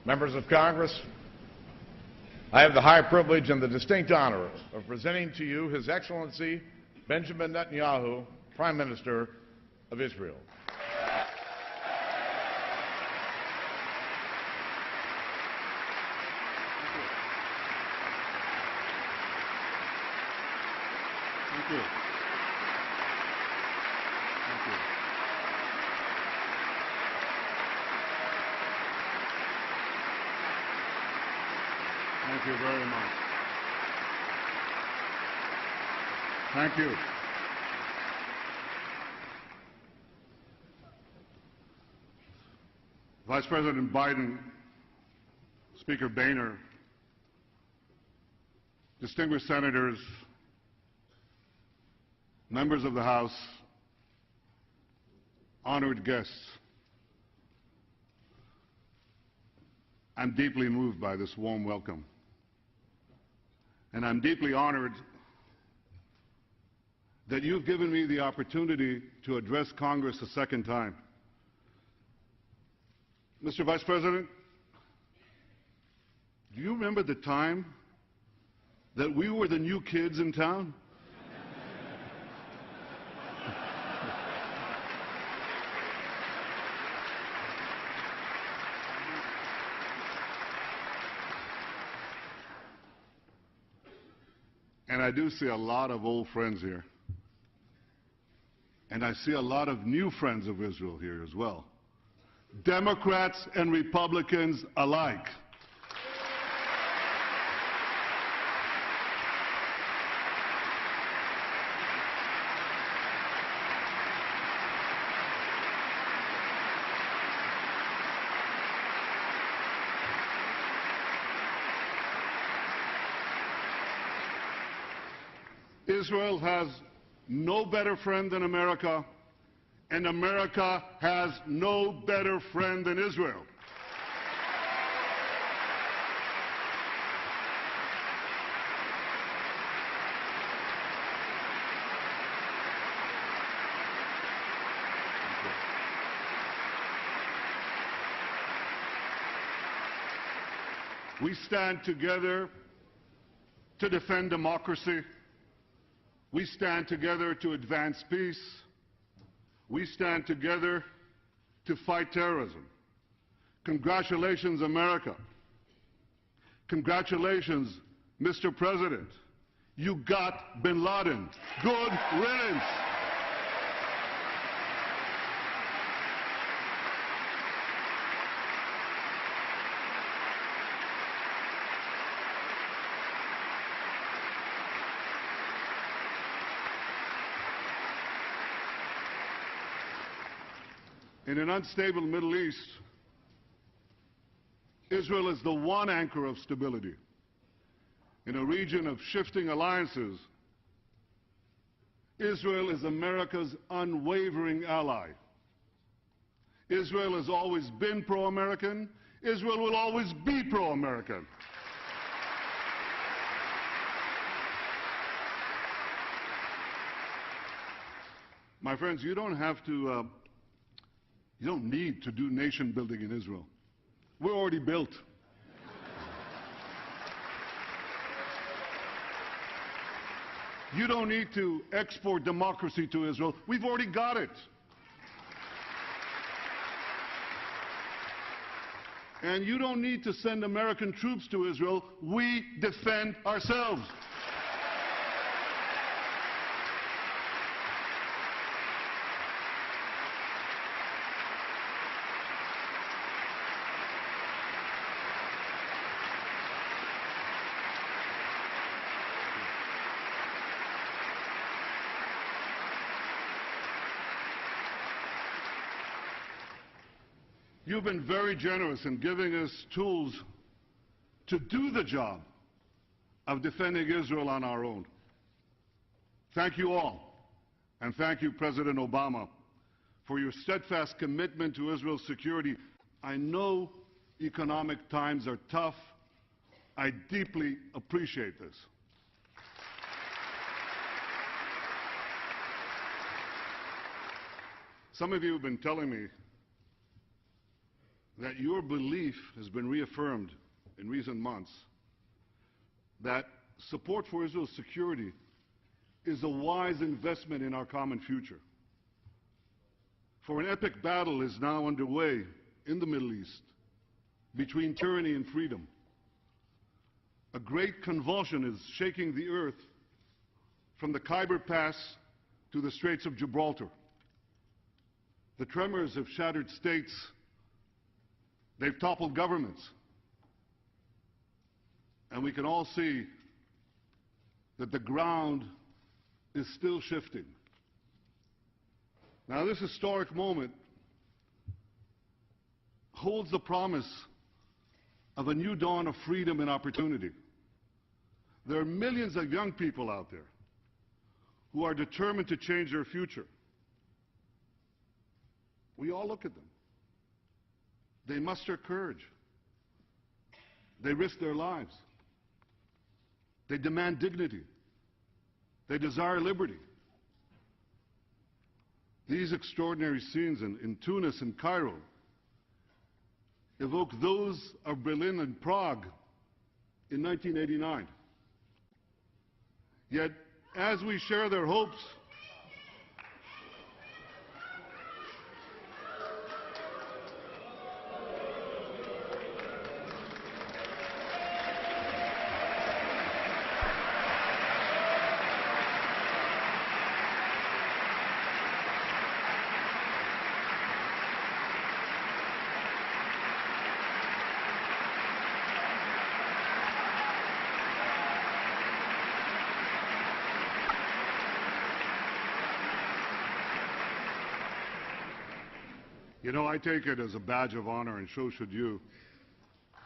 Members of Congress, I have the high privilege and the distinct honor of presenting to you His Excellency Benjamin Netanyahu, Prime Minister of Israel. Thank you. Thank you. Thank you very much. Thank you. Vice President Biden, Speaker Boehner, distinguished senators, members of the House, honored guests, I'm deeply moved by this warm welcome. And I'm deeply honored that you've given me the opportunity to address Congress a second time. Mr. Vice President, do you remember the time that we were the new kids in town? And I do see a lot of old friends here. And I see a lot of new friends of Israel here as well. Democrats and Republicans alike. Israel has no better friend than America, and America has no better friend than Israel. We stand together to defend democracy. We stand together to advance peace. We stand together to fight terrorism. Congratulations, America. Congratulations, Mr. President. You got bin Laden. Good riddance. In an unstable Middle East, Israel is the one anchor of stability. In a region of shifting alliances, Israel is America's unwavering ally. Israel has always been pro-American. Israel will always be pro-American. My friends, you don't need to do nation building in Israel. We're already built. You don't need to export democracy to Israel. We've already got it. And you don't need to send American troops to Israel. We defend ourselves. You've been very generous in giving us tools to do the job of defending Israel on our own. Thank you all, and thank you, President Obama, for your steadfast commitment to Israel's security. I know economic times are tough. I deeply appreciate this. Some of you have been telling me that your belief has been reaffirmed in recent months that support for Israel's security is a wise investment in our common future. For an epic battle is now underway in the Middle East between tyranny and freedom. A great convulsion is shaking the earth from the Khyber Pass to the Straits of Gibraltar. The tremors have shattered states. They've toppled governments. And we can all see that the ground is still shifting. Now, this historic moment holds the promise of a new dawn of freedom and opportunity. There are millions of young people out there who are determined to change their future. We all look at them. They muster courage. They risk their lives. They demand dignity. They desire liberty. These extraordinary scenes in Tunis and Cairo evoke those of Berlin and Prague in 1989. Yet, as we share their hopes, you know, I take it as a badge of honor, and so should you,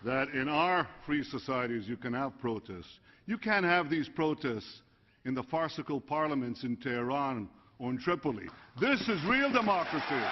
that in our free societies you can have protests. You can't have these protests in the farcical parliaments in Tehran or in Tripoli. This is real democracy.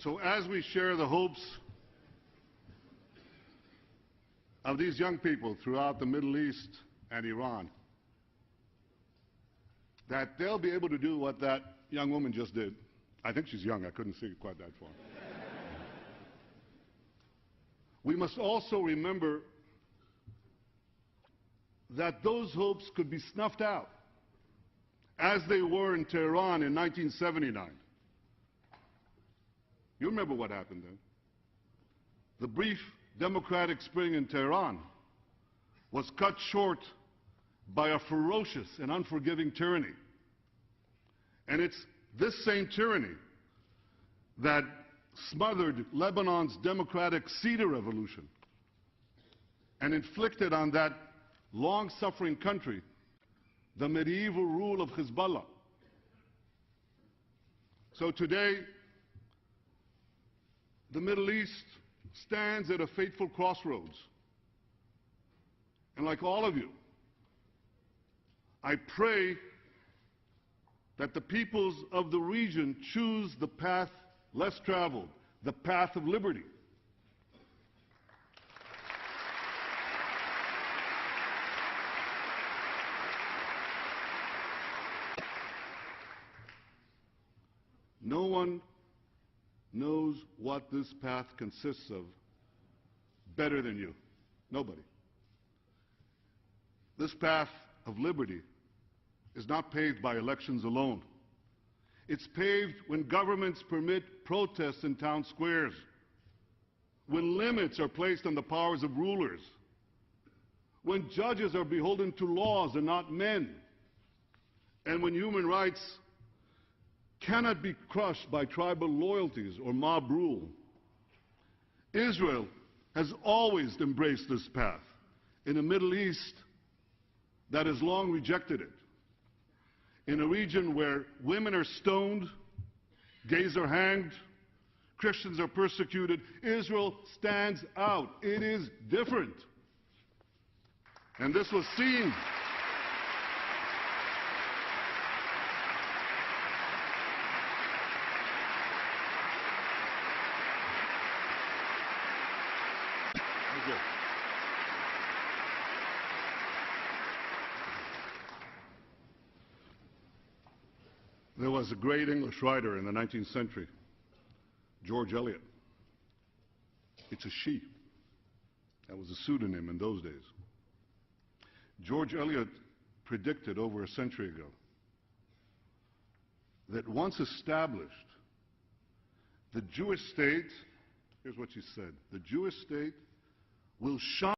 So as we share the hopes of these young people throughout the Middle East and Iran, that they'll be able to do what that young woman just did. I think she's young, I couldn't see quite that far. We must also remember that those hopes could be snuffed out, as they were in Tehran in 1979. You remember what happened then. The brief democratic spring in Tehran was cut short by a ferocious and unforgiving tyranny. And it's this same tyranny that smothered Lebanon's democratic Cedar Revolution and inflicted on that long-suffering country the medieval rule of Hezbollah. So today, the Middle East stands at a fateful crossroads. And like all of you, I pray that the peoples of the region choose the path less traveled, the path of liberty. No one knows what this path consists of better than you. Nobody. This path of liberty is not paved by elections alone. It's paved when governments permit protests in town squares, when limits are placed on the powers of rulers, when judges are beholden to laws and not men, and when human rights cannot be crushed by tribal loyalties or mob rule. Israel has always embraced this path in a Middle East that has long rejected it. In a region where women are stoned, gays are hanged, Christians are persecuted, Israel stands out. It is different. And this was seen There was a great English writer in the 19th century, George Eliot. It's a she. That was a pseudonym in those days. George Eliot predicted over a century ago that once established, the Jewish state, here's what she said, the Jewish state will shine